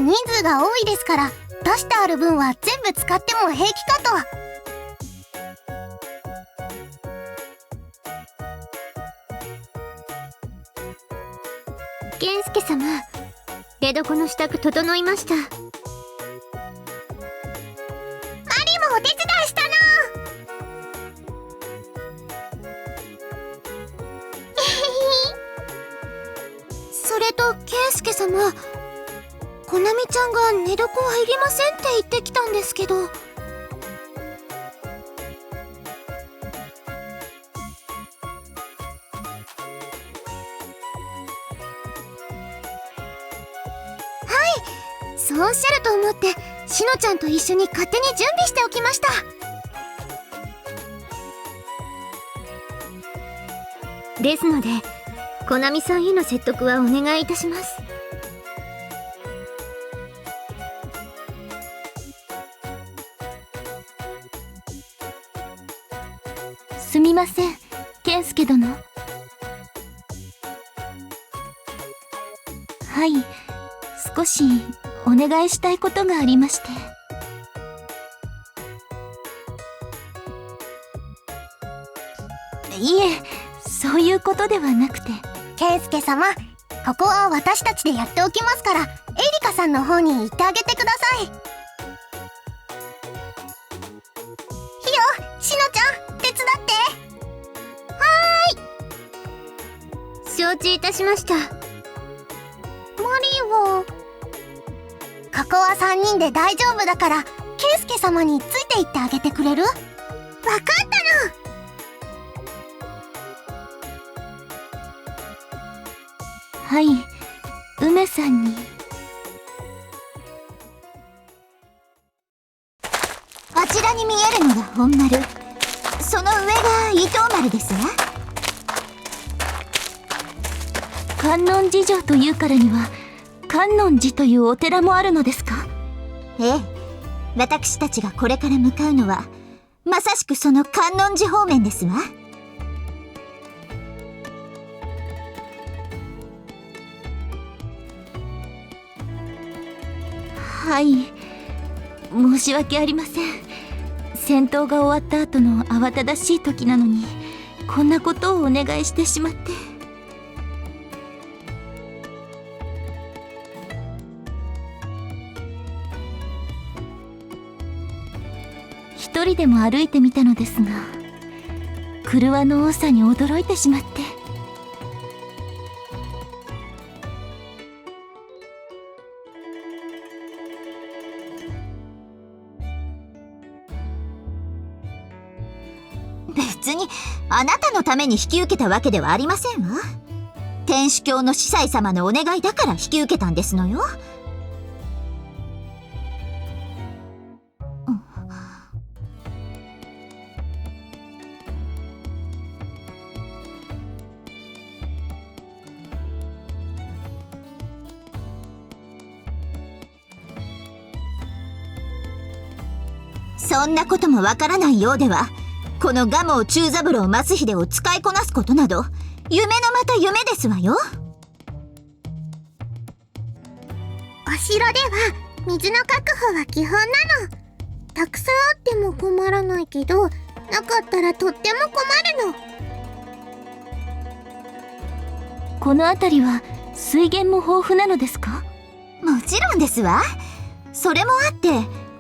人数が多いですから、出してある分は全部使っても平気かと。健介様、出床の支度整いました。マリもお手伝いしたの。それと健介様、こなみちゃんが寝床はいりませんって言ってきたんですけど。そうおっしゃると思って、しのちゃんと一緒に勝手に準備しておきました。ですので、こなみさんへの説得はお願いいたします。すみません、健介殿。はい、少しお願いしたいことがありまして。いえ、そういうことではなくて。健介様、ここは私たちでやっておきますから、エリカさんの方に行ってあげてください。ひよ、しのちゃん、手伝って。承知いたしました。マリはここは3人で大丈夫だから、健介様について行ってあげてくれる？わかったの。はい、梅さんに。あちらに見えるのが本丸、その上が伊藤丸ですわ。観音寺城というからには、観音寺というお寺もあるのですか？ええ、私たちがこれから向かうのはまさしくその観音寺方面ですわ。はい、申し訳ありません。戦闘が終わった後の慌ただしい時なのに、こんなことをお願いしてしまって。一人でも歩いてみたのですが、廓の多さに驚いてしまって。別にあなたのために引き受けたわけではありませんわ。天主教の司祭様のお願いだから引き受けたんですのよ。そんなこともわからないようでは、この蒲生中三郎正秀を使いこなすことなど夢のまた夢ですわよ。お城では水の確保は基本なの。たくさんあっても困らないけど、なかったらとっても困るの。この辺りは水源も豊富なのですか？もちろんですわ。それもあって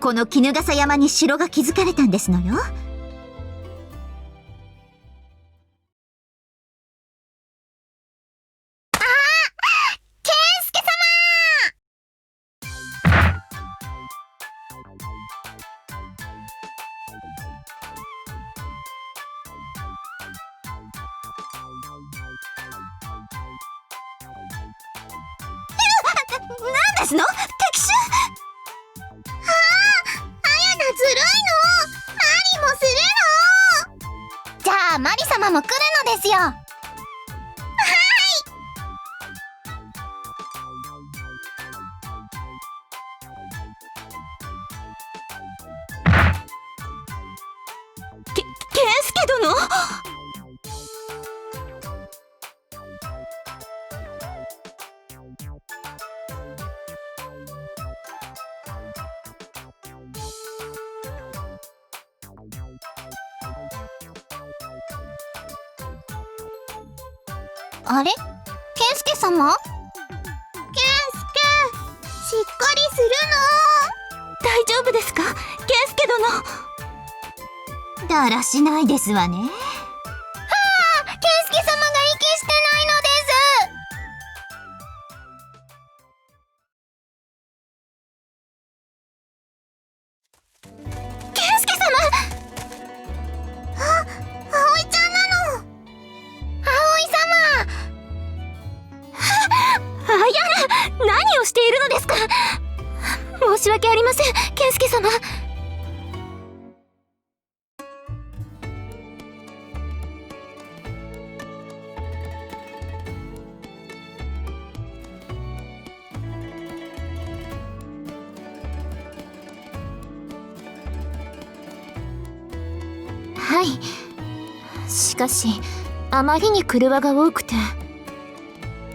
この衣笠山に城が築かれたんですのよ。何ですの？敵襲！あやなずるいの。マリもするの。じゃあマリ様も来るのですよ。健介殿！あれ？健介様？健介、しっかりする大丈夫ですか、健介殿。だらしないですわね。はあ、健介様が息してないのです。健介様！あ、葵ちゃんなの。葵様！あやら、何をしているのですか。申し訳ありません、健介様。はい。しかしあまりに廓が多くて。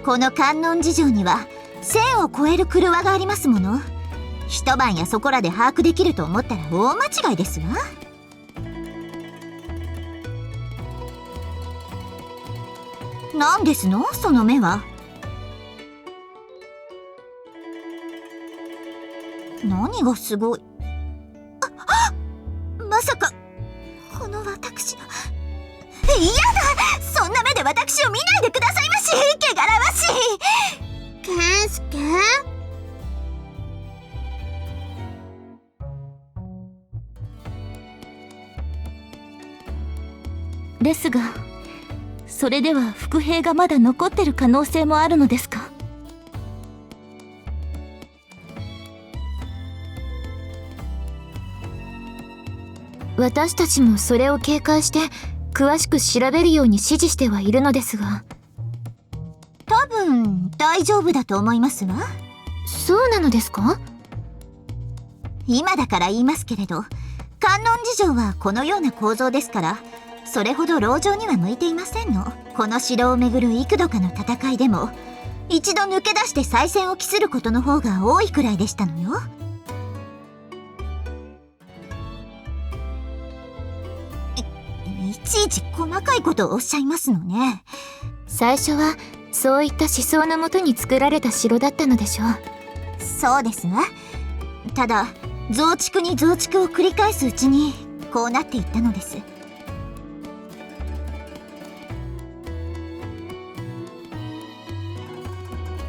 この観音寺城には1000を超える廓がありますもの。一晩やそこらで把握できると思ったら大間違いですわ。何ですのその目は。何がすごい。まさかこの私の。嫌だ、そんな目で私を見ないでくださいまし。汚らわしい。健介、ですが、それでは伏兵がまだ残ってる可能性もあるのですか。私たちもそれを警戒して詳しく調べるように指示してはいるのですが。多分大丈夫だと思いますわ。そうなのですか？今だから言いますけれど、観音寺城はこのような構造ですから、それほど籠城には向いていませんの。この城をめぐる幾度かの戦いでも、一度抜け出して再戦を期することの方が多いくらいでしたのよ。いちいち細かいことをおっしゃいますのね。最初はそういった思想のもとに作られた城だったのでしょう。そうですわ。ただ増築に増築を繰り返すうちにこうなっていったのです。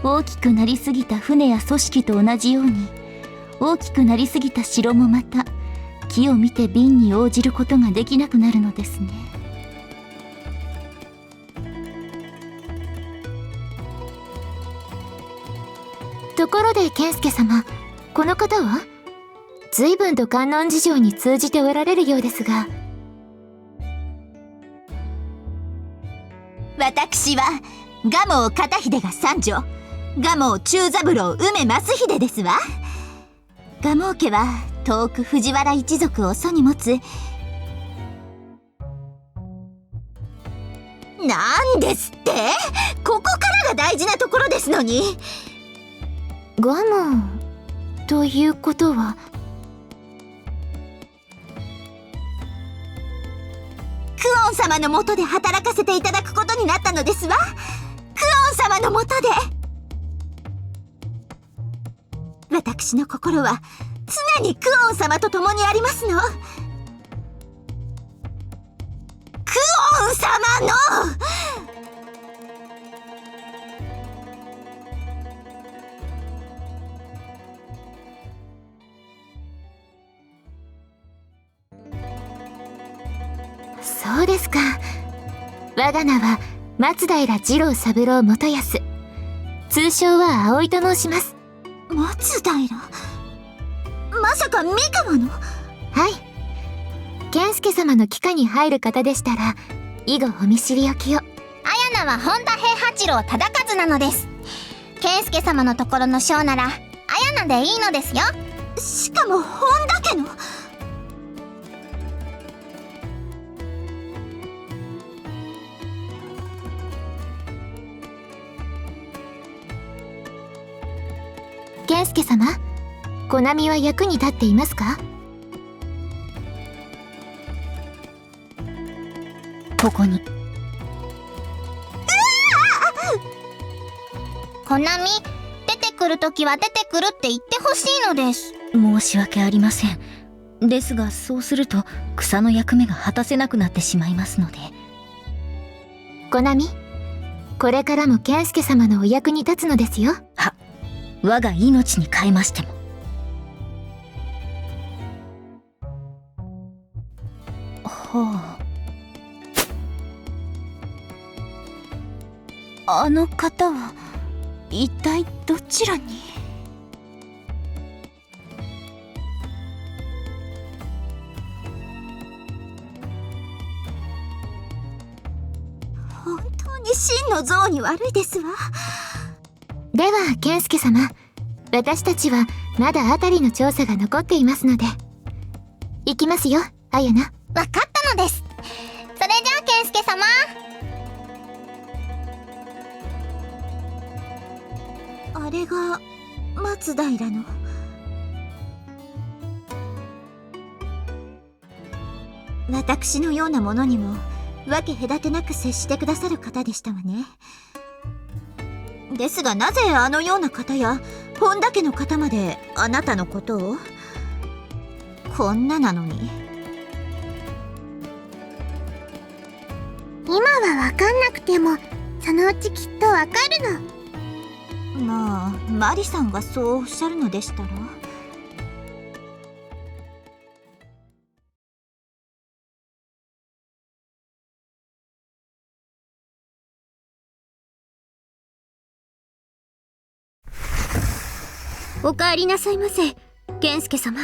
大きくなりすぎた船や組織と同じように、大きくなりすぎた城もまた機を見て便に応じることができなくなるのですね。ところで健介様、この方は随分と観音寺城に通じておられるようですが。私は蒲生片秀が三女、蒲生中三郎梅増秀ですわ。蒲生家は遠く藤原一族を祖に持つ。なんですって？ここからが大事なところですのに。蒲生ということは。クオン様の下で働かせていただくことになったのですわ。クオン様の下で。私の心は常にクオン様と共にありますの。クオン様の。そうですか。我が名は松平次郎三郎元康、通称は葵と申します。松平、まさか三河の。はい。健介様の帰化に入る方でしたら以後お見知りおきを。綾菜は本田平八郎忠和なのです。健介様のところの将なら綾菜でいいのですよ。しかも本田家の。健介様、コナミは役に立っていますか？ここに。コナミ、出てくるときは出てくるって言ってほしいのです。申し訳ありません。ですがそうすると草の役目が果たせなくなってしまいますので。コナミ、これからも健介様のお役に立つのですよ。は、我が命に代えましても。はあ。あの方は一体どちらに？本当に真の像に悪いですわ。では健介様、私たちはまだ辺りの調査が残っていますので行きますよ、アヤナ。わかったのです。それじゃあ健介様。あれが松平の。私のようなものにも分け隔てなく接してくださる方でしたわね。ですがなぜあのような方や本田家の方まであなたのことを？こんななのに。今はわかんなくてもそのうちきっとわかるの。まあマリさんがそうおっしゃるのでしたら。おかえりなさいませ、健介様。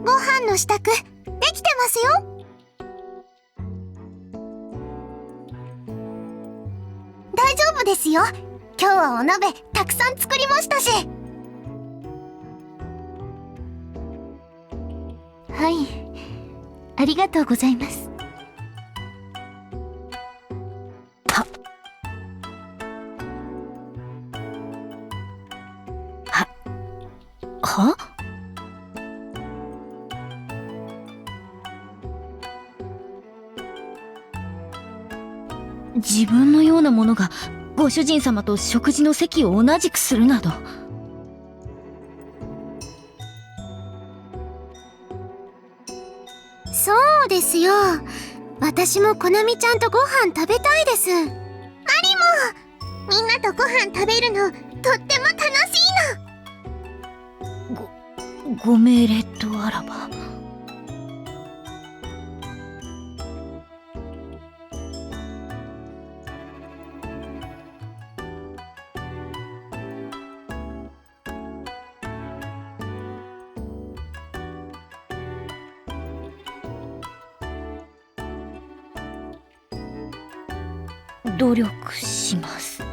ご飯の支度できてますよ。大丈夫ですよ。今日はお鍋たくさん作りましたし。はい、ありがとうございます。は？自分のようなものがご主人様と食事の席を同じくするなど。そうですよ。私もコナミちゃんとご飯食べたいです。マリもみんなとご飯食べるのとっても楽しいの。ご命令とあらば。努力します。い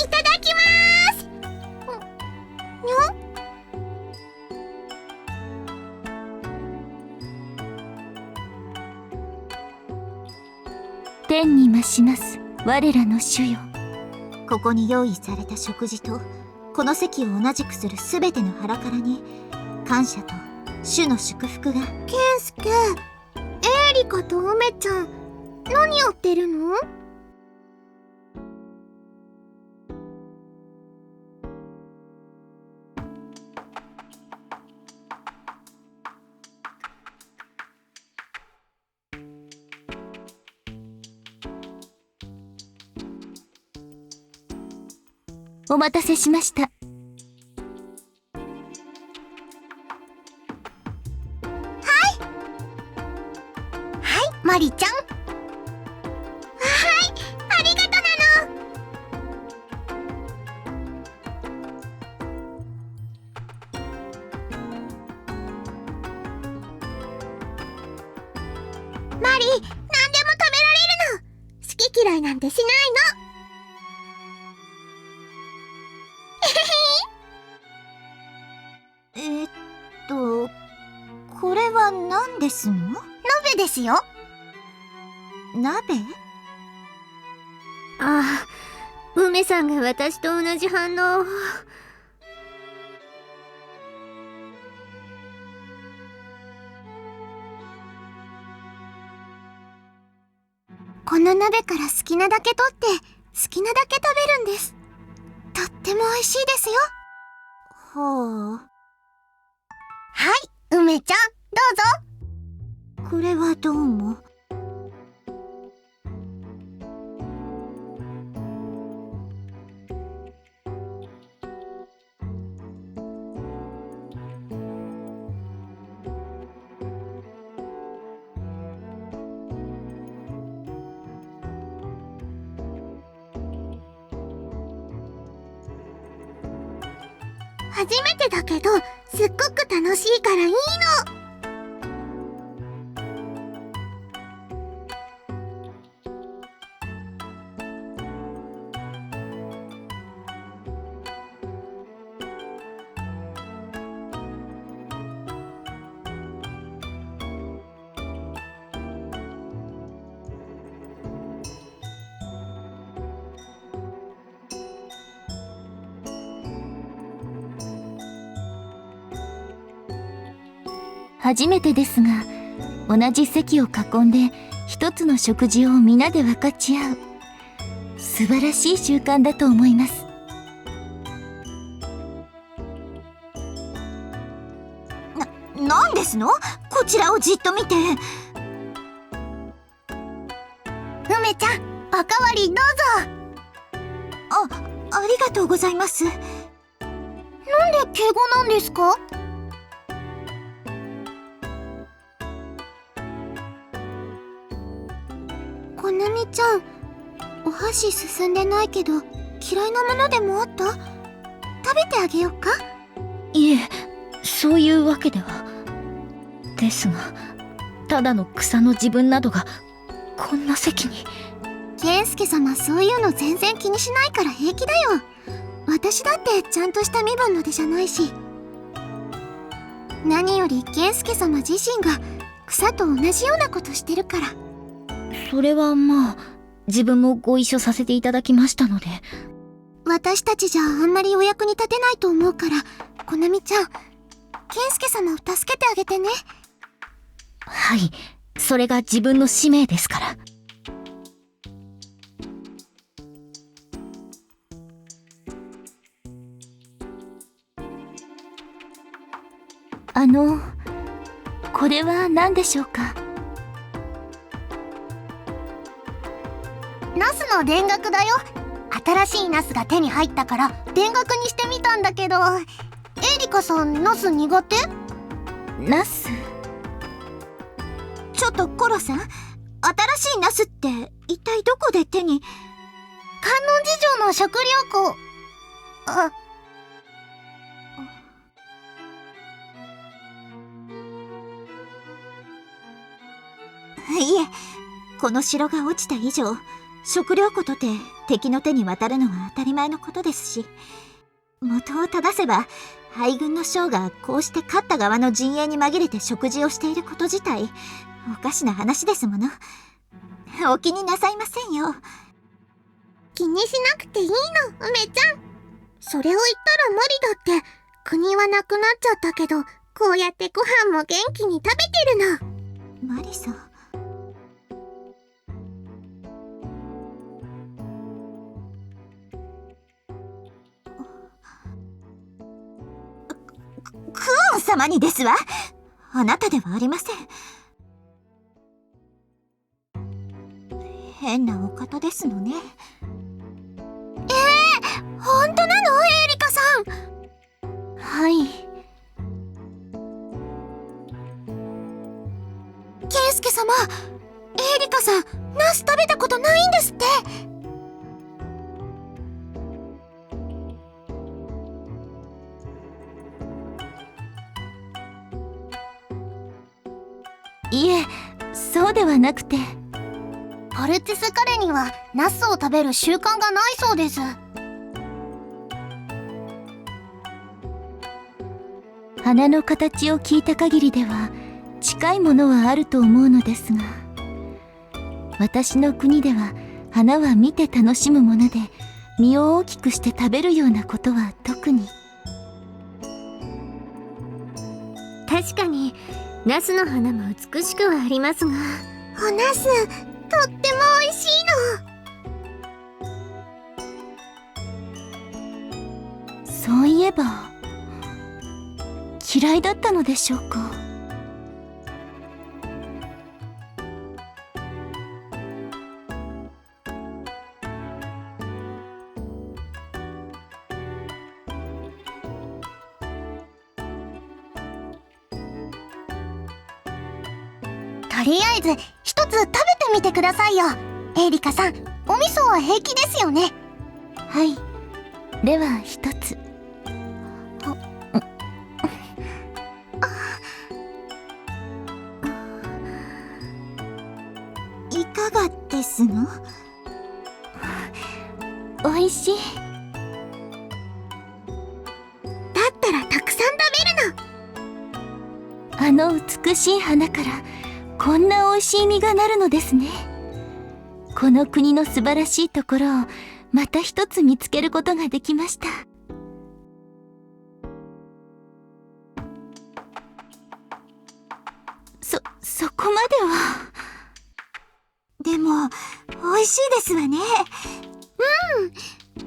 ただきます。にょ？天に増します我らの主よ。ここに用意された食事とこの席を同じくするすべての腹からに感謝と主の祝福が。ケンスケ、エーリカと梅ちゃん、何やってるの？お待たせしました。はい、マリちゃん。はい、ありがとなの。マリ、何でも食べられるの。好き嫌いなんてしないの。これは何ですの？鍋ですよ。鍋？ああ、梅さんが私と同じ反応。の鍋から好きなだけ取って好きなだけ食べるんです。とっても美味しいですよ。ははい、梅ちゃん、どうぞ。あ、これはどうも。初めてだけど、すっごく楽しいからいいの。初めてですが、同じ席を囲んで一つの食事を皆で分かち合う素晴らしい習慣だと思います。なんですの？こちらをじっと見て。梅ちゃん、おかわりどうぞ。ありがとうございます。なんで敬語なんですか？こなみちゃん、お箸進んでないけど嫌いなものでもあった？食べてあげよっか？いえ、そういうわけでは。ですが、ただの草の自分などがこんな席に。健介様、そういうの全然気にしないから平気だよ。私だってちゃんとした身分の出じゃないし。何より健介様自身が草と同じようなことしてるから。それはまあ、自分もご一緒させていただきましたので。私たちじゃあんまりお役に立てないと思うから、こなみちゃん、健介様を助けてあげてね。はい、それが自分の使命ですから。これは何でしょうか？ナスの田楽だよ。新しいナスが手に入ったから田楽にしてみたんだけど、エリカさんナス苦手？ナス？ちょっとコロさん、新しいナスって一体どこで手に？観音寺城の食料庫。いえ、この城が落ちた以上、食料庫とて敵の手に渡るのは当たり前のことですし、元を正せば敗軍の将がこうして勝った側の陣営に紛れて食事をしていること自体おかしな話ですもの。お気になさいませんよ。気にしなくていいの、梅ちゃん。それを言ったらマリだって国はなくなっちゃったけど、こうやってご飯も元気に食べてるの。マリさん、クオン様にですわ。あなたではありません。変なお方ですのね。本当なの、エリカさん？はい。健介様、エリカさん、ナス食べたことないんですって。いえ、そうではなくて。ポルティス彼にはナスを食べる習慣がないそうです。花の形を聞いた限りでは近いものはあると思うのですが、私の国では花は見て楽しむもので、実を大きくして食べるようなことは特に。確かにナスの花も美しくはありますが、おナスとっても美味しいそういえば嫌いだったのでしょうか。とりあえず一つ食べてみてくださいよ。エリカさん、お味噌は平気ですよね。はい、では一つ。いかがですの？おいしい。だったらたくさん食べるの。あの美しい花からこんなおいしい実がなるのですね。この国の素晴らしいところをまた一つ見つけることができました。そこまでは。でも美味しいですわね。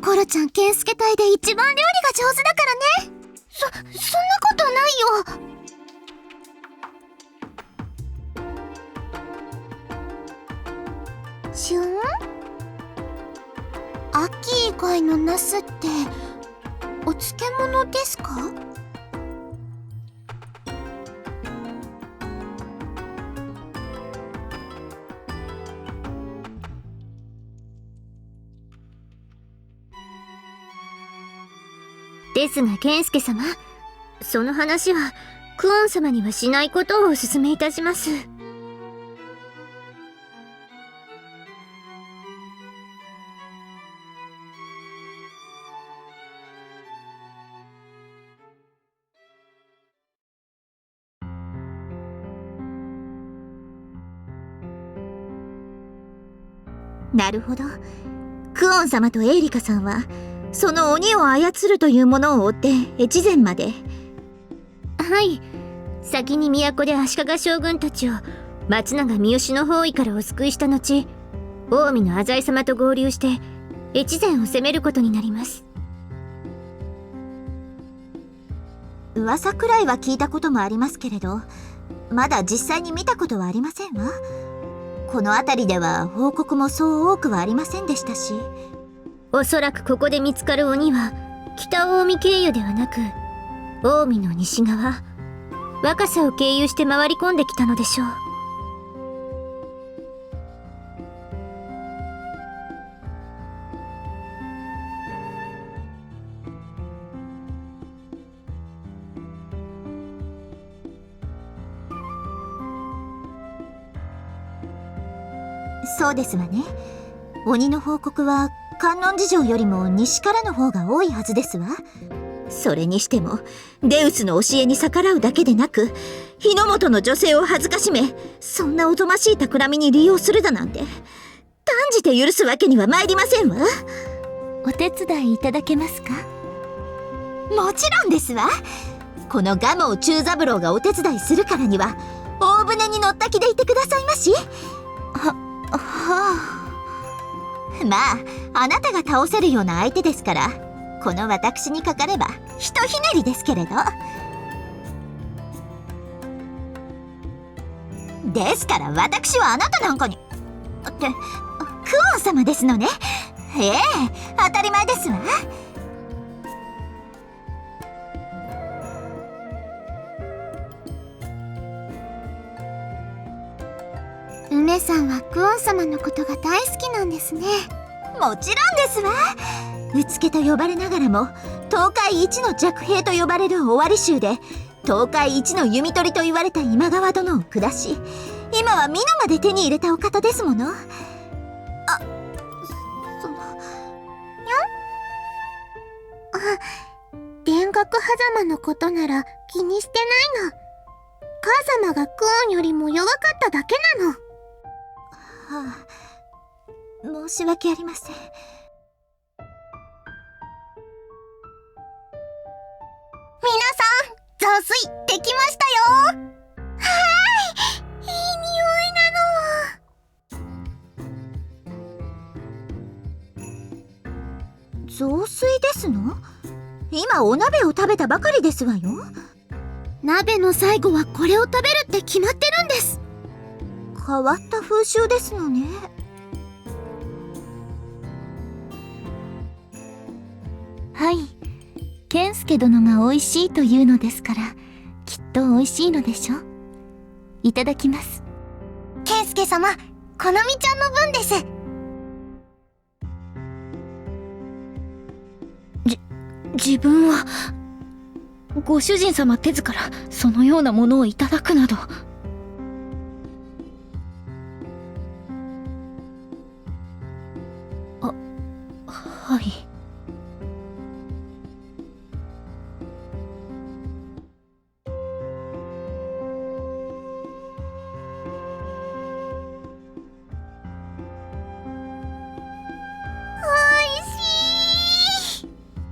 コロちゃん、ケンスケ隊で一番料理が上手だからね。そんなことないよ。しゅん？秋以外のナスってお漬物ですか？ですが健介様、その話はクオン様にはしないことをお勧めいたします。なるほど。クオン様とエイリカさんはその鬼を操るというものを追って越前まで。はい、先に都で足利将軍たちを松永三好の包囲からお救いした後、近江の浅井様と合流して越前を攻めることになります。噂くらいは聞いたこともありますけれど、まだ実際に見たことはありませんわ。この辺りでは報告もそう多くはありませんでしたし。おそらくここで見つかる鬼は北近江経由ではなく、近江の西側若狭を経由して回り込んできたのでしょう。そうですわね。鬼の報告は観音寺城よりも西からの方が多いはずですわ。それにしてもデウスの教えに逆らうだけでなく、日の本の女性を恥ずかしめ、そんなおぞましい企みに利用するだなんて、断じて許すわけには参りませんわ。お手伝いいただけますか？もちろんですわ。この蒲生忠三郎がお手伝いするからには大船に乗った気でいてくださいまし。まあ、あなたが倒せるような相手ですから、この私にかかればひとひねりですけれど。ですから私はあなたなんかにって、クオン様ですのね。ええ、当たり前ですわ。梅さんはクオン様のことが大好きなんですね。もちろんですわ。うつけと呼ばれながらも東海一の弱兵と呼ばれる尾張衆で、東海一の弓取りと言われた今川殿を下し、今は美濃まで手に入れたお方ですもの。田楽狭間のことなら気にしてないの。母様がクオンよりも弱かっただけなの。はあ、申し訳ありません。皆さん、雑炊できましたよ。はーい、いい匂いなの。雑炊ですの？今お鍋を食べたばかりですわよ。鍋の最後はこれを食べるって決まってるんです。変わった風習ですのね。はい、健介殿が美味しいというのですから、きっと美味しいのでしょう。いただきます。健介様、このみちゃんの分です。自分はご主人様手ずからそのようなものをいただくなど。はい。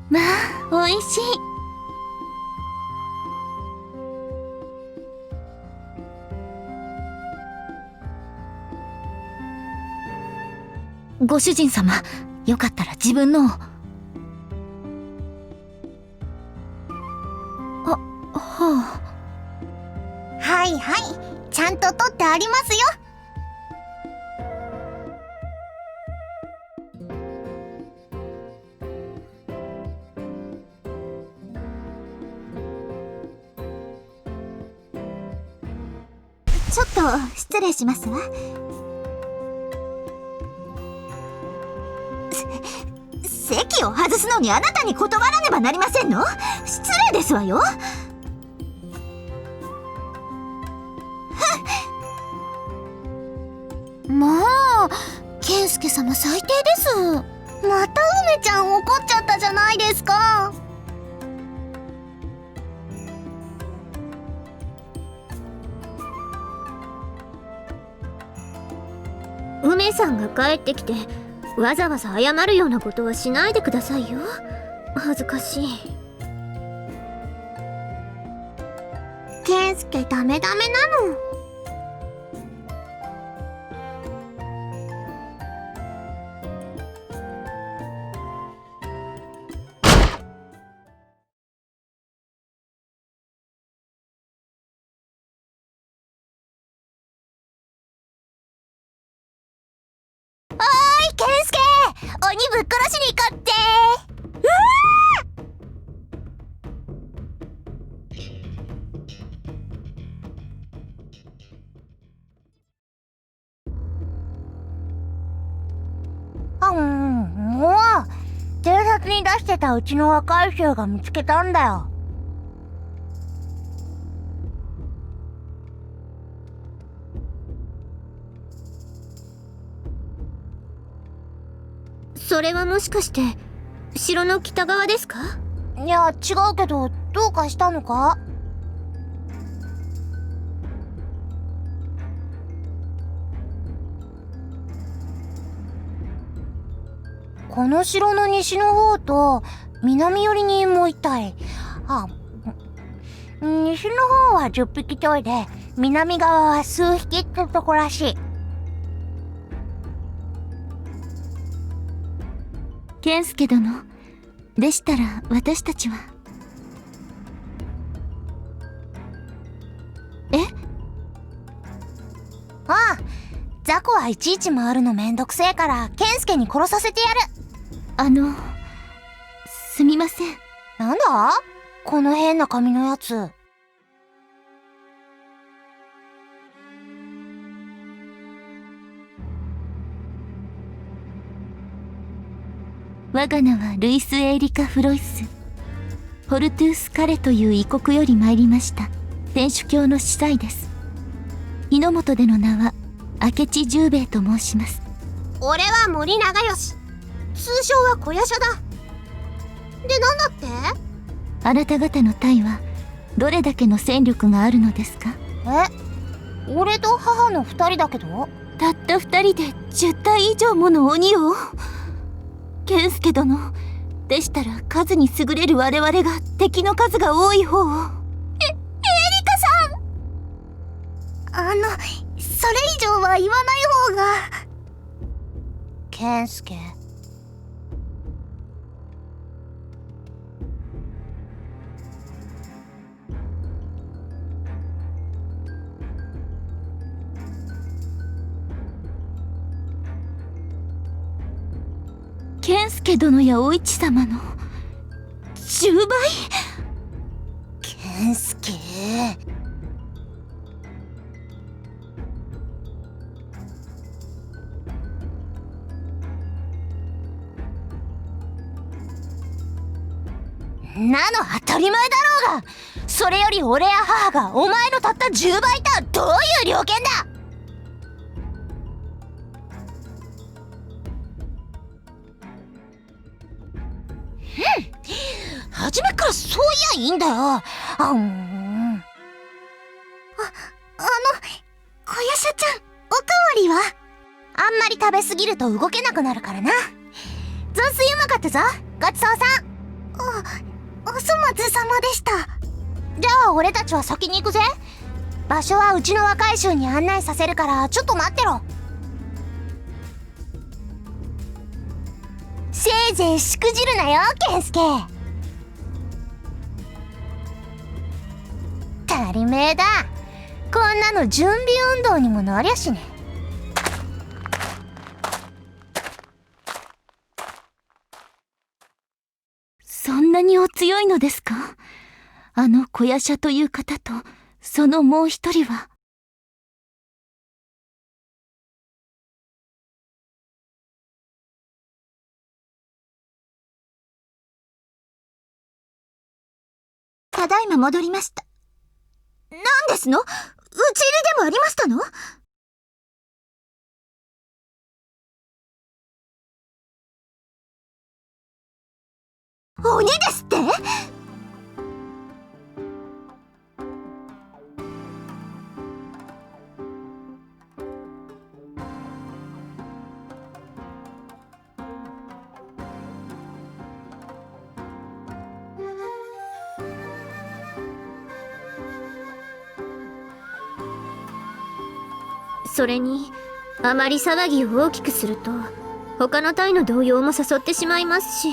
まあ、美味しい。ご主人様、よかったら自分のを。はあ。はいはい、ちゃんと取ってありますよ。ちょっと失礼しますわ。席を外すのにあなたに断らねばなりませんの？失礼ですわよ。まあ、健介様最低です。また梅ちゃん怒っちゃったじゃないですか。梅さんが帰ってきてわざわざ謝るようなことはしないでくださいよ。恥ずかしい。健介ダメダメなの。健介、鬼ぶっ殺しに行こうって。もう偵察に出してたうちの若い衆が見つけたんだよ。それはもしかして城の北側ですか？いや、違うけど、どうかしたのか？この城の西の方と南寄りにもう一体。西の方は10匹ちょいで、南側は数匹ってとこらしい。健介殿、でしたら私たちは。雑魚はいちいち回るのめんどくせえから、健介に殺させてやる。すみません。なんだこの変な髪のやつ。我が名はルイス・エーリカ・フロイス。ホルトゥース・カレという異国より参りました天主教の司祭です。日の本での名は明智十兵衛と申します。俺は森長吉、通称は小夜叉だ。で、なんだって？あなた方の隊はどれだけの戦力があるのですか？俺と母の2人だけど。たった2人で10体以上もの鬼を。健介殿、でしたら数に優れる我々が敵の数が多い方を。エリカさん、それ以上は言わない方が。健介。健介殿やお市様の10倍。健介。なの当たり前だろうが。それより俺や母がお前のたった10倍とはどういう了見だ。初めからそういやいいんだよ。小夜叉ちゃん、おかわりは？あんまり食べ過ぎると動けなくなるからな。雑炊うまかったぞ、ごちそうさん。お粗末様でした。じゃあ俺たちは先に行くぜ。場所はうちの若い衆に案内させるからちょっと待ってろ。せいぜいしくじるなよ、健介。足りめえだ。こんなの準備運動にもなりゃしね。そんなにお強いのですか？あの小夜叉という方と、そのもう一人は。ただいま戻りました。何ですの？討ち入りでもありましたの？鬼ですって？それにあまり騒ぎを大きくすると他の隊の動揺も誘ってしまいますし。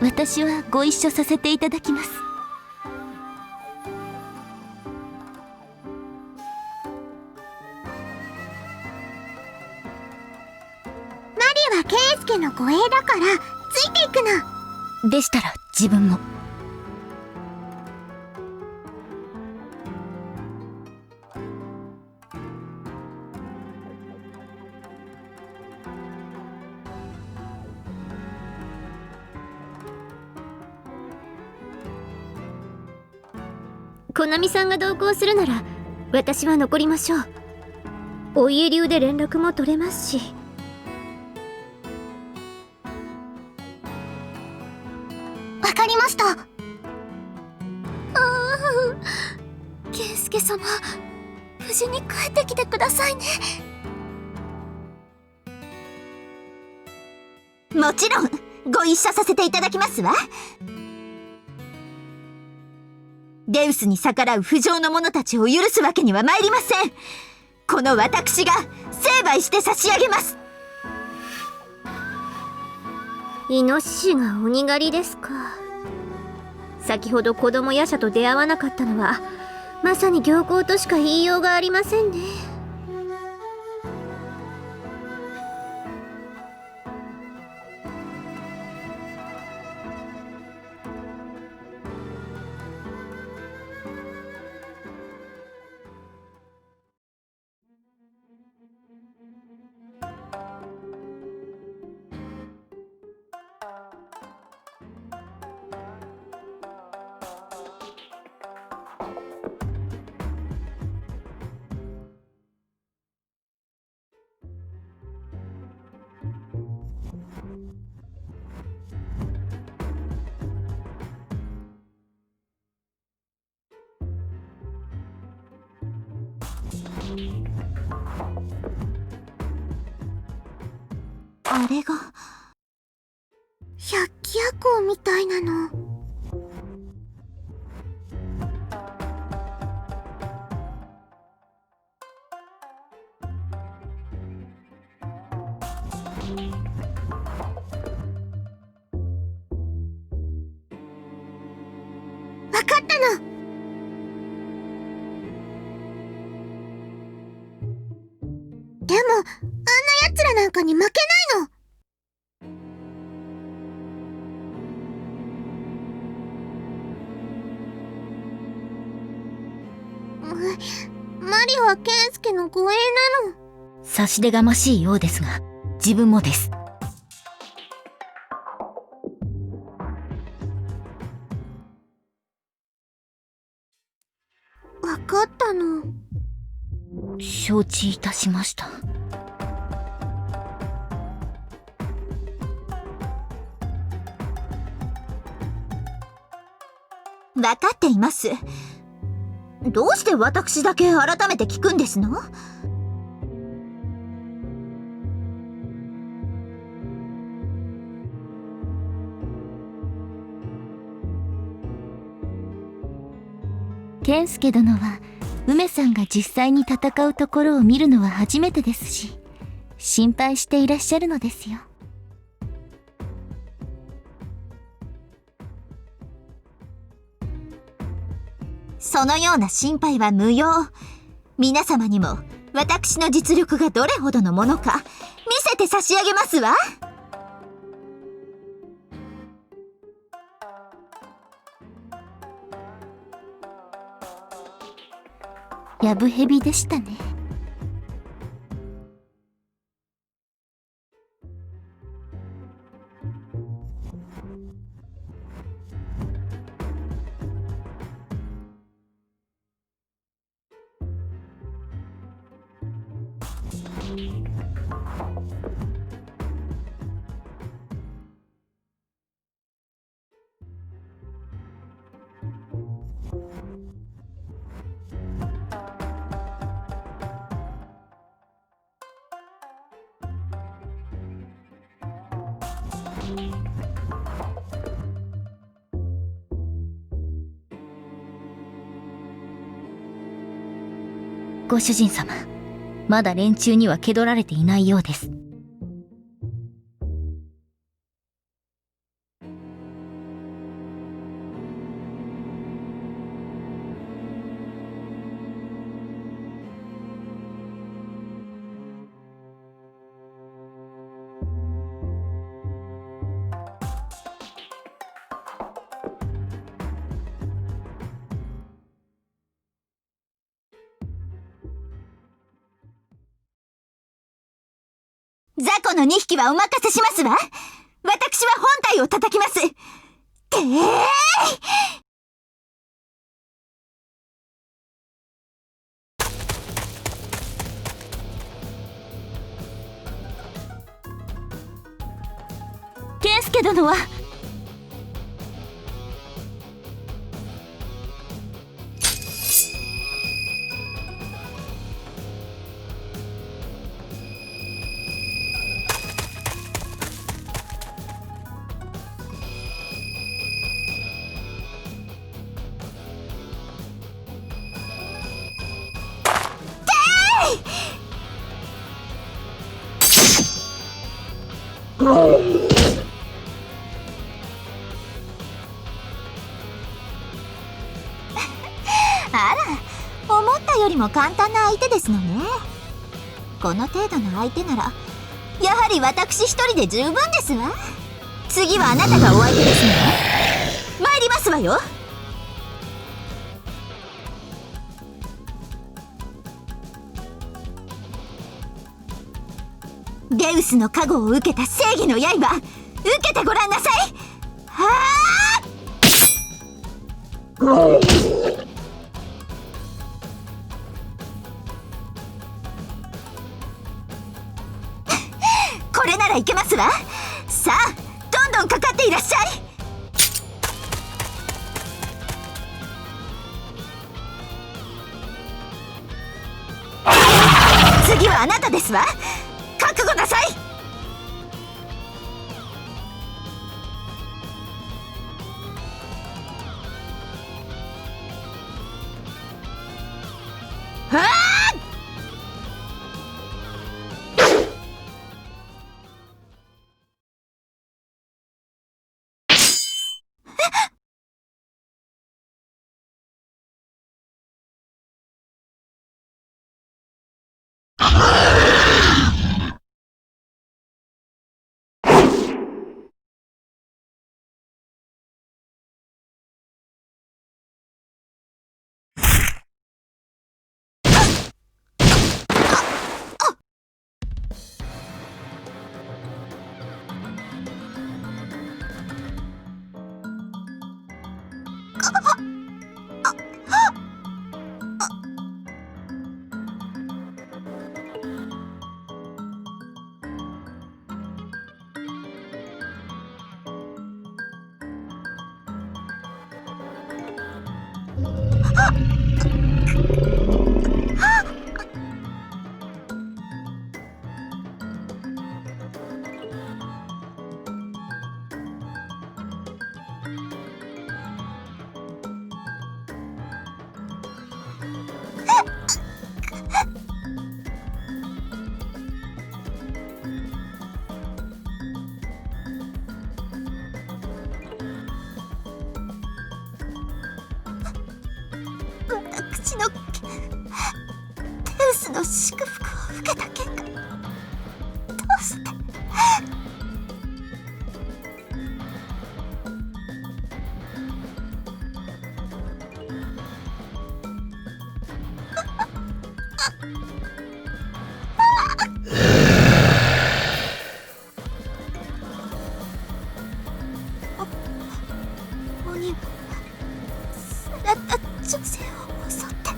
私はご一緒させていただきます。マリは圭介の護衛だからついていくの。でしたら自分も。コナミさんが同行するなら私は残りましょう。お家流で連絡も取れますし。わかりました。健介様、無事に帰ってきてくださいね。もちろんご一緒させていただきますわ。デウスに逆らう不浄の者たちを許すわけには参りません。この私が成敗して差し上げます。イノシシが鬼狩りですか。先ほど子供夜叉と出会わなかったのはまさに僥倖としか言いようがありませんね。あれが百鬼夜行みたいなの。わかったの。でもあ家なんかに負けないの。マリは健介の護衛なの。差し出がましいようですが、自分もです。わかったの。承知いたしました。わかっています。どうして私だけ改めて聞くんですの？健介殿は梅さんが実際に戦うところを見るのは初めてですし、心配していらっしゃるのですよ。そのような心配は無用。皆様にも私の実力がどれほどのものか見せて差し上げますわ。やぶ蛇でしたね。ご主人様、まだ連中には気取られていないようです。雑魚の2匹はお任せしますわ。私は本体を叩きます。てーい！健介殿はあら、思ったよりも簡単な相手ですのね。この程度の相手ならやはり私一人で十分ですわ。次はあなたがお相手ですね。参りますわよ。ゲウスの加護を受けた正義の刃、受けてごらんなさい。はあ！これならいけますわ。さあ、どんどんかかっていらっしゃい。次はあなたですわ。覚悟なさい。はあ！私のテウスの祝福を受けた結果、どうして鬼はさらった女性を襲って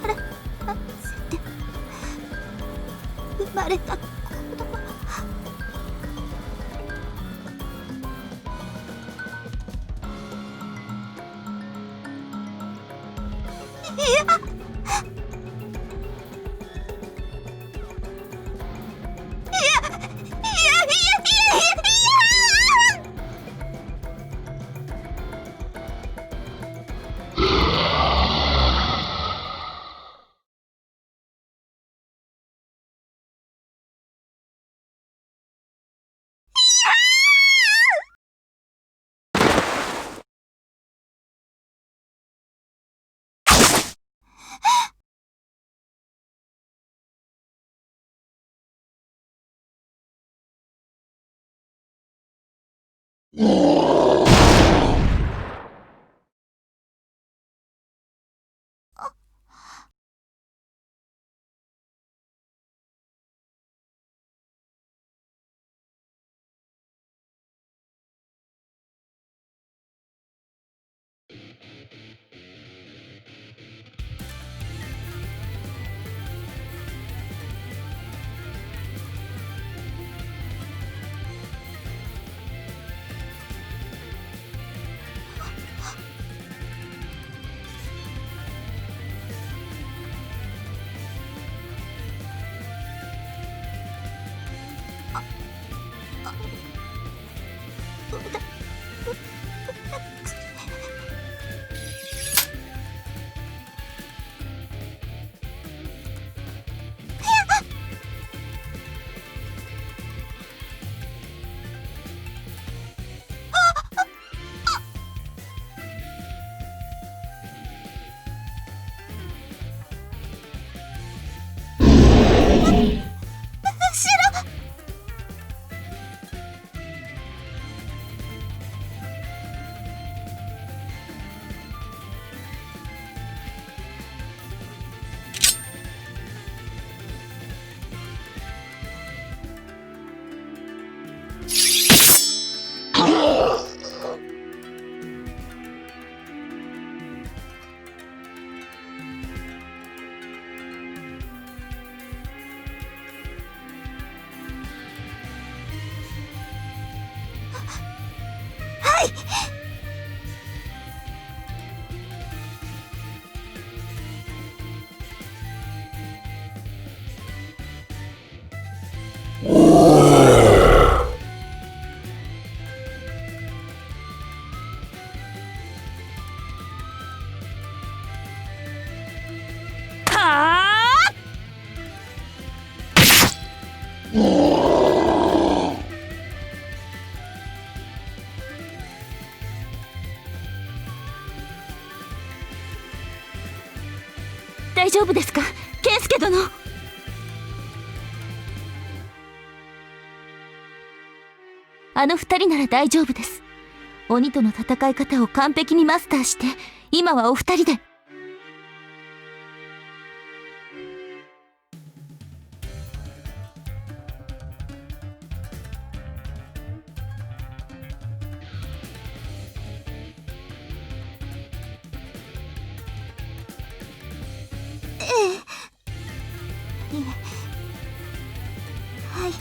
腹せて生まれた子供は大丈夫ですか、健介殿。あの二人なら大丈夫です。鬼との戦い方を完璧にマスターして、今はお二人で。いえ、はい。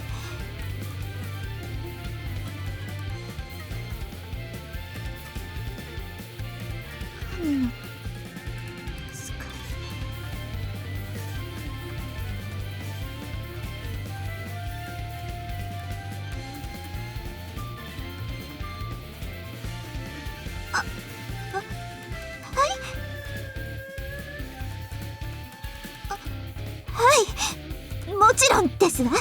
犯人の使い。もちろんですわ。わ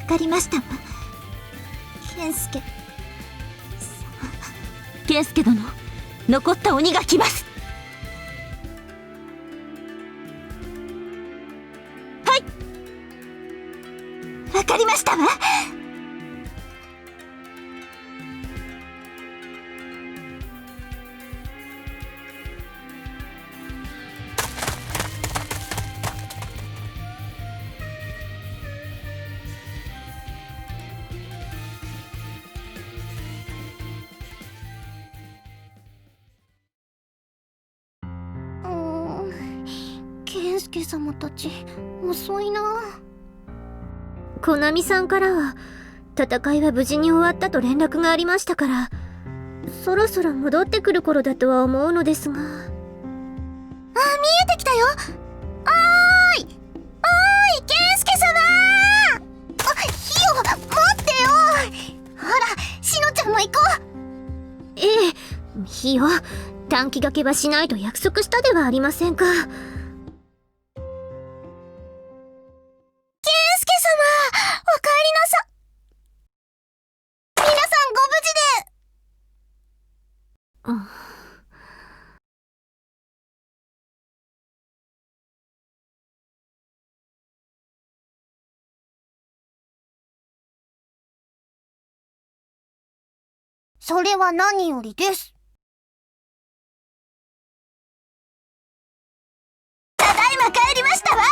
かりましたわ。健介。健介殿、残った鬼が来ます。はい。わかりましたわ。健介様たち遅いな。コナミさんからは戦いは無事に終わったと連絡がありましたから、そろそろ戻ってくる頃だとは思うのですが。見えてきたよ。おーい健介様。ヒヨ待ってよ。ほらしのちゃんも行こう。ええ、ひよ、短期がけはしないと約束したではありませんか。それは何よりです。ただいま帰りましたわ。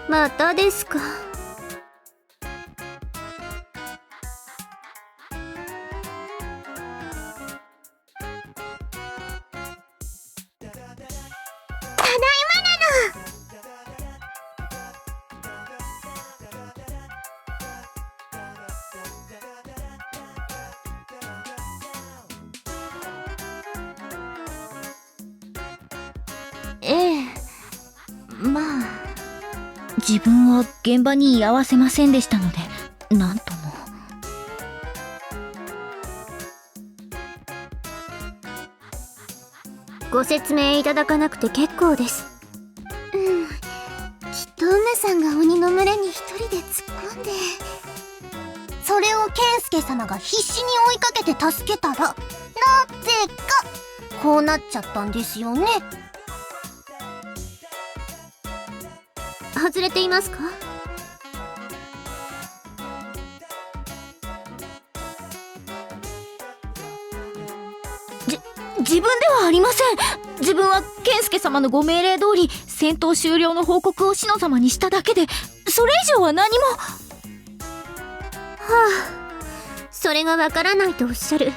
またですか。ええ、まあ自分は現場に居合わせませんでしたので、なんとも。ご説明いただかなくて結構です。きっと梅さんが鬼の群れに一人で突っ込んで、それを健介様が必死に追いかけて助けたら、なぜかこうなっちゃったんですよね。外れていますか？自分ではありません。自分は健介様のご命令通り戦闘終了の報告をシノ様にしただけで、それ以上は何も。それがわからないとおっしゃる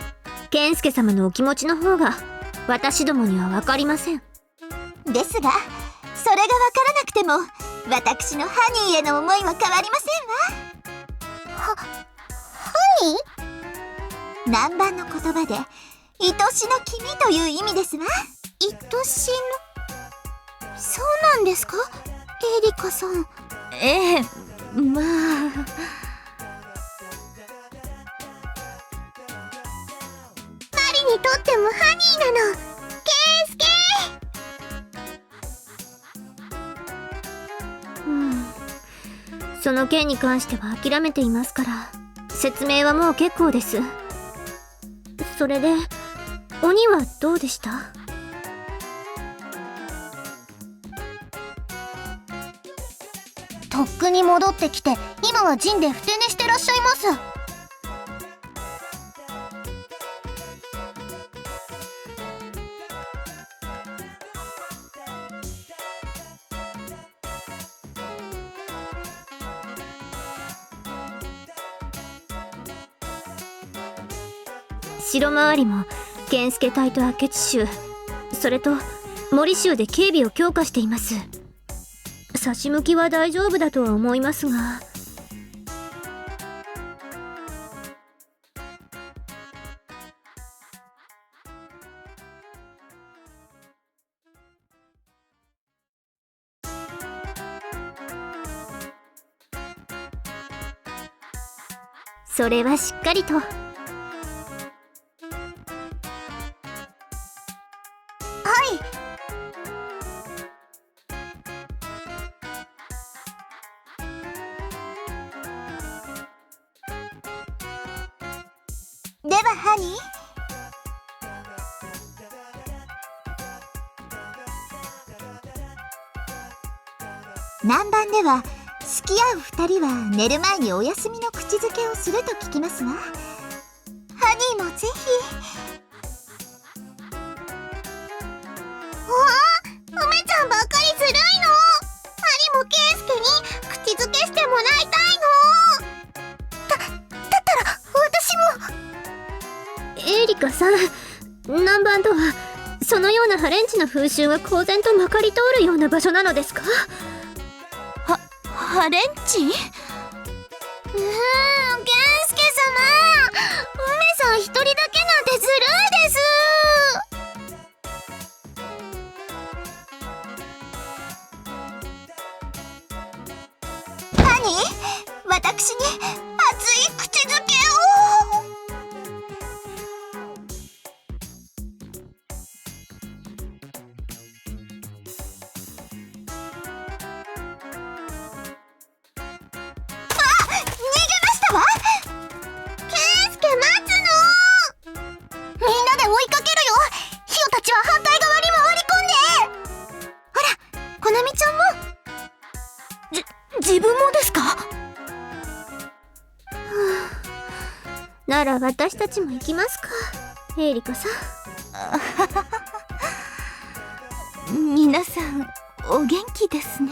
健介様のお気持ちの方が私どもにはわかりません。ですが、それがわからなくても私のハニーへの思いは変わりませんわ。ハニー？南蛮の言葉で愛しの君という意味ですわ。愛しの。そうなんですか、エリカさん。ええ、まあ。マリにとってもハニーなの。ケンスケその件に関しては諦めていますから、説明はもう結構です。それで鬼はどうでした？とっくに戻ってきて、今は陣でふて寝してらっしゃいます。城周りも健介隊と明智衆、それと森衆で警備を強化しています。差し向きは大丈夫だとは思いますが。それはしっかりと。ではハニー、南蛮では付き合う二人は寝る前にお休みの口づけをすると聞きますわ。ハニーもぜひ。梅ちゃんばっかりずるいの。ハリもケイスケに口づけしてもらいたいの。だったら私も。エリカさん、南蛮とはそのようなハレンチな風習が公然とまかり通るような場所なのですか？ハレンチ？ケンスケ様、梅さん一人だけなんてずるいです。ハニー、私に熱い口づけを。自分もですか？なら私たちも行きますか、エリカさん。皆さんお元気ですね。